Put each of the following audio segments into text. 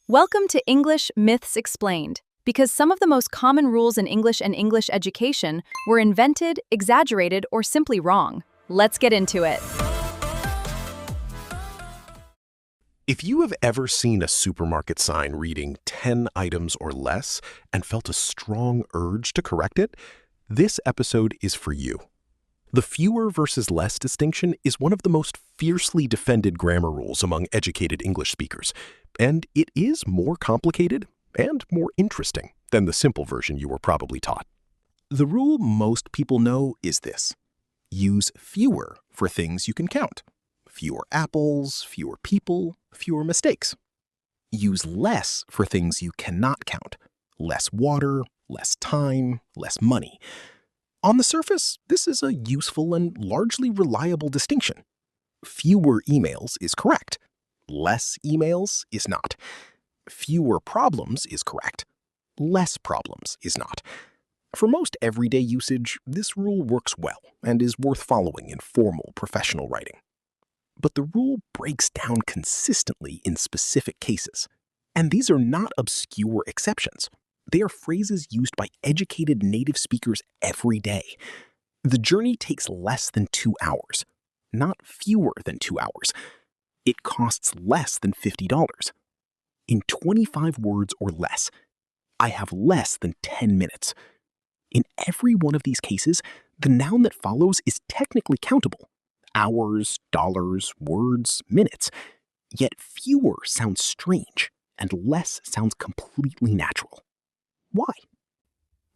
Welcome to English Myths Explained, because some of the most common rules in English and English education were invented, exaggerated, or simply wrong. Let's get into it. If you have ever seen a supermarket sign reading 10 items or less and felt a strong urge to correct it, this episode is for you. The fewer versus less distinction is one of the most fiercely defended grammar rules among educated English speakers, and it is more complicated and more interesting than the simple version you were probably taught. The rule most people know is this: use fewer for things you can count. Fewer apples, fewer people, fewer mistakes. Use less for things you cannot count. Less water, less time, less money. On the surface, this is a useful and largely reliable distinction. Fewer emails is correct. Less emails is not. Fewer problems is correct. Less problems is not. For most everyday usage, this rule works well and is worth following in formal professional writing. But the rule breaks down consistently in specific cases. And these are not obscure exceptions. They are phrases used by educated native speakers every day. The journey takes less than 2 hours, not fewer than 2 hours. It costs less than $50. In 25 words or less, I have less than 10 minutes. In every one of these cases, the noun that follows is technically countable. Hours, dollars, words, minutes. Yet fewer sounds strange, and less sounds completely natural. Why?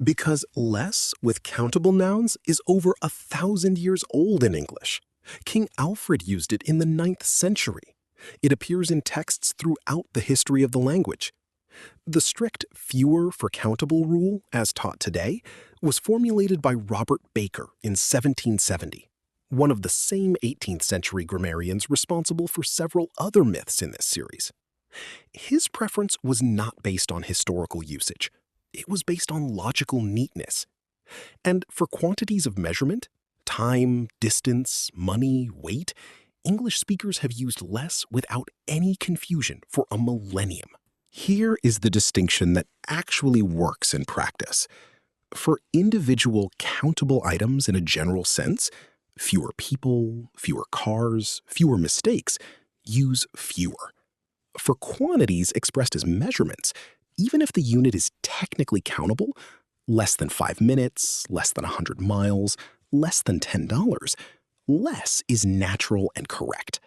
Because less with countable nouns is over 1,000 years old in English. King Alfred used it in the 9th century. It appears in texts throughout the history of the language. The strict fewer-for-countable rule, as taught today, was formulated by Robert Baker in 1770, one of the same 18th century grammarians responsible for several other myths in this series. His preference was not based on historical usage. It was based on logical neatness. And for quantities of measurement, time, distance, money, weight, English speakers have used less without any confusion for a millennium. Here is the distinction that actually works in practice. For individual countable items in a general sense, fewer people, fewer cars, fewer mistakes, use fewer. For quantities expressed as measurements, even if the unit is technically countable, less than 5 minutes, less than 100 miles, less than $10, less is natural and correct.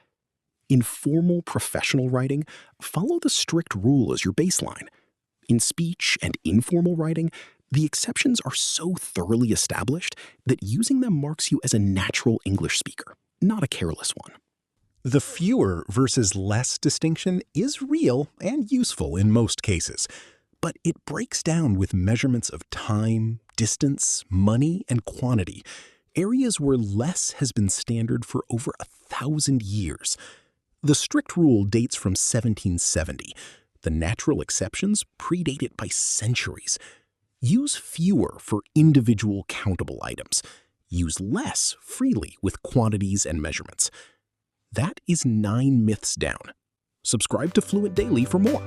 In formal professional writing, follow the strict rule as your baseline. In speech and informal writing, the exceptions are so thoroughly established that using them marks you as a natural English speaker, not a careless one. The fewer versus less distinction is real and useful in most cases, but it breaks down with measurements of time, distance, money, and quantity, areas where less has been standard for over 1,000 years. The strict rule dates from 1770. The natural exceptions predate it by centuries. Use fewer for individual countable items. Use less freely with quantities and measurements. That is 9 myths down. Subscribe to Fluent Daily for more.